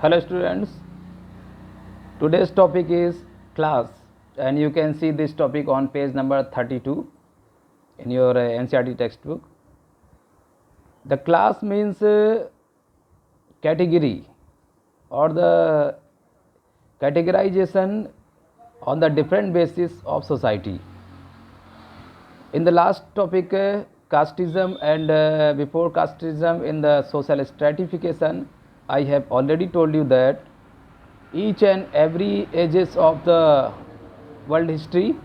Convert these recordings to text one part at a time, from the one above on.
Hello students, today's topic is class, and you can see this topic on page number 32 in your NCERT textbook. The class means category or the categorization on the different basis of society. In the last topic, casteism, and before casteism in the social stratification, I have already told you that each and every ages of the world history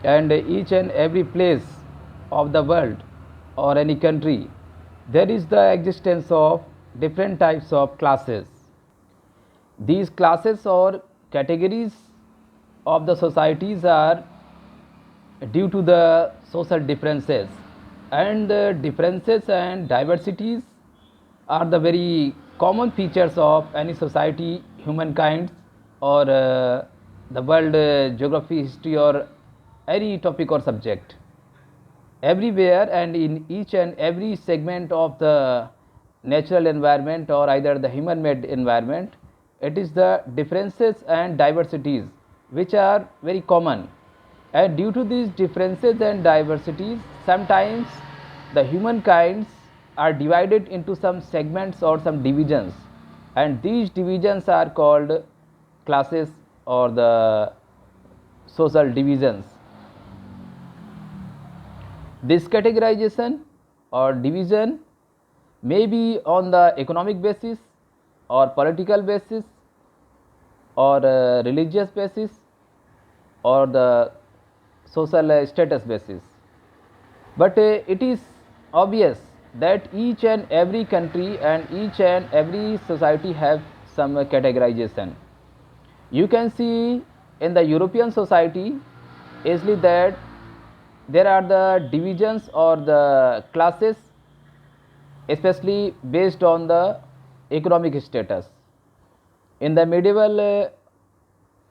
and each and every place of the world or any country, there is the existence of different types of classes. These classes or categories of the societies are due to the social differences, and the differences and diversities are the very common features of any society, humankind, or the world geography, history, or any topic or subject. Everywhere and in each and every segment of the natural environment or either the human made environment, it is the differences and diversities which are very common, and due to these differences and diversities, sometimes the humankinds are divided into some segments or some divisions, and these divisions are called classes or the social divisions. This categorization or division may be on the economic basis or political basis or religious basis or the social status basis. But it is obvious that each and every country and each and every society have some categorization. You can see in the European society easily that there are the divisions or the classes, especially based on the economic status. In the medieval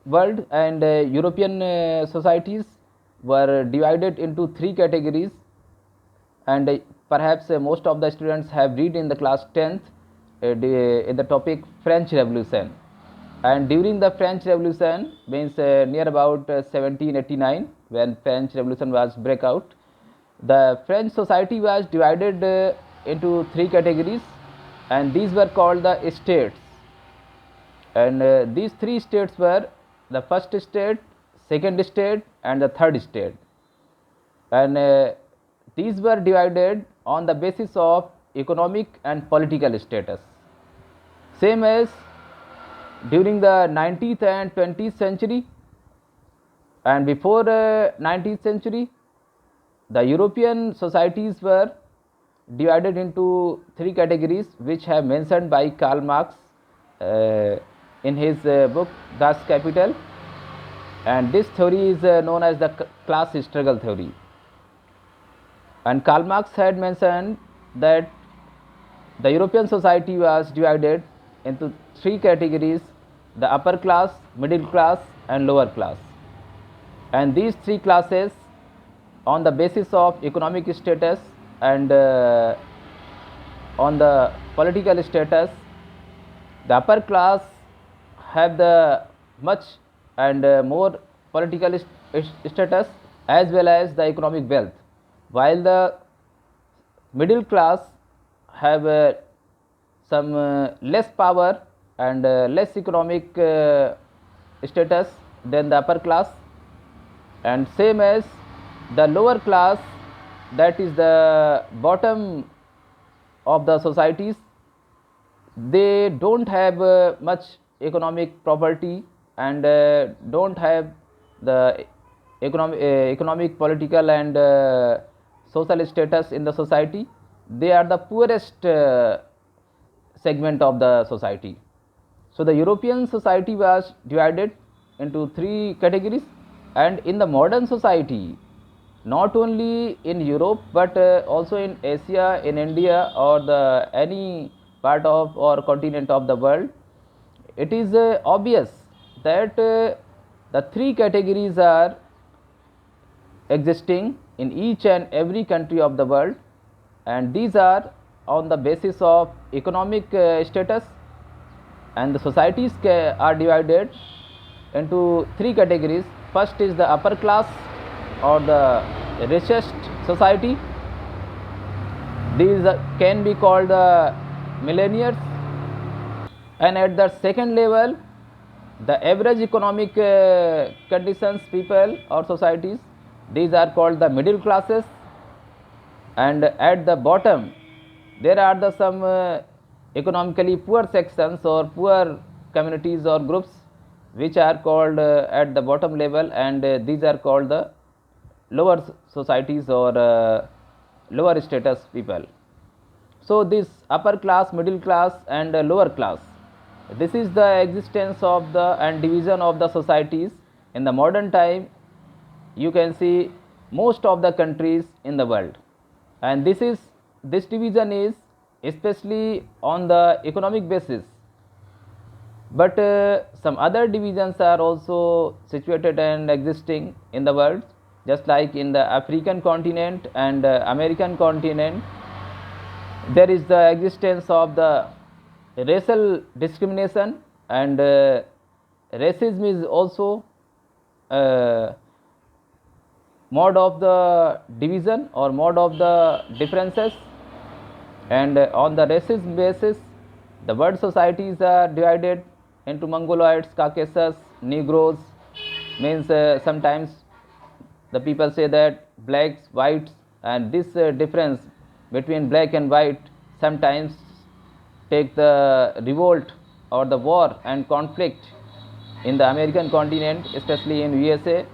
world and European societies were divided into three categories, and perhaps most of the students have read in the class 10th in the topic French Revolution. And during the French Revolution, means near about 1789, when French Revolution was break out, the French society was divided into three categories, and these were called the states. And these three states were the first state, second state, and the third state. And these were divided on the basis of economic and political status. Same as during the 19th and 20th century, and before 19th century, the European societies were divided into three categories, which have mentioned by Karl Marx in his book Das Kapital, and this theory is known as the class struggle theory. And Karl Marx had mentioned that the European society was divided into three categories: the upper class, middle class, and lower class. And these three classes, on the basis of economic status and on the political status, the upper class have the much and more political status as well as the economic wealth, while the middle class have some less power and less economic status than the upper class. And same as the lower class, that is the bottom of the societies, they don't have much economic property and don't have the economic, political, and social status in the society. They are the poorest segment of the society. So the European society was divided into three categories, and in the modern society, not only in Europe but also in Asia, in India, or the any part of or continent of the world, it is obvious that the three categories are existing in each and every country of the world, and these are on the basis of economic status, and the societies are divided into three categories. First is the upper class or the richest society. These can be called the millionaires. And at the second level, the average economic conditions people or societies, these are called the middle classes. And at the bottom, there are the some economically poor sections or poor communities or groups, which are called at the bottom level, and these are called the lower societies or lower status people. So this upper class, middle class, and lower class, this is the existence of the and division of the societies in the modern time. You can see most of the countries in the world, and this division is especially on the economic basis. But some other divisions are also situated and existing in the world, just like in the African continent and American continent. There is the existence of the racial discrimination, and racism is also mode of the division or mode of the differences. And on the racism basis, the world societies are divided into Mongoloids, Caucasus, Negroes. Means sometimes the people say that blacks, whites, and this difference between black and white sometimes take the revolt or the war and conflict in the American continent, especially in USA.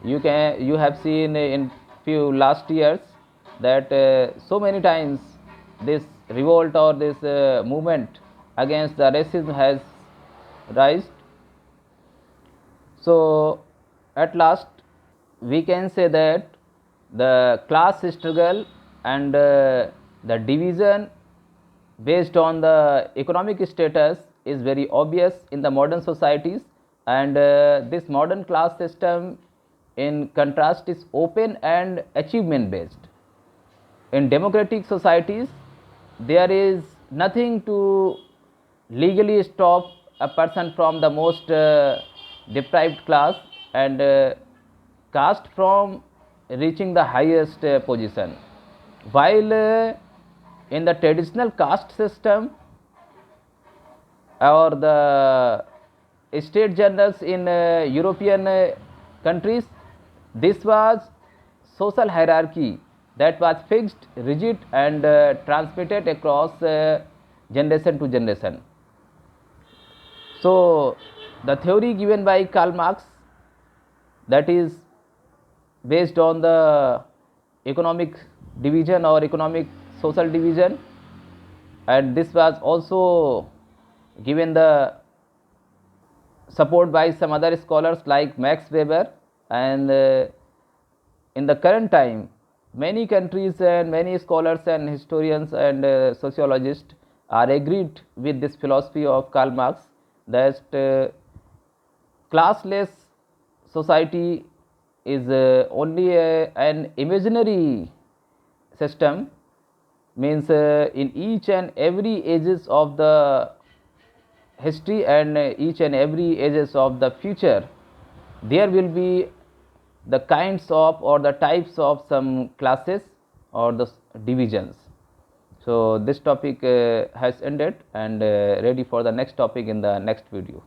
You have seen in few last years that so many times this revolt or this movement against the racism has rise. So at last we can say that the class struggle and the division based on the economic status is very obvious in the modern societies, and this modern class system in contrast is open and achievement based. In democratic societies, there is nothing to legally stop a person from the most deprived class and caste from reaching the highest position. While in the traditional caste system or the state generals in European countries, this was social hierarchy that was fixed, rigid, and transmitted across generation to generation. So the theory given by Karl Marx, that is based on the economic division or economic social division, and this was also given the support by some other scholars like Max Weber. And in the current time, many countries and many scholars and historians and sociologists are agreed with this philosophy of Karl Marx, that classless society is only an imaginary system. Means in each and every ages of the history and each and every ages of the future, there will be the kinds of or the types of some classes or the divisions. So this topic has ended, and ready for the next topic in the next video.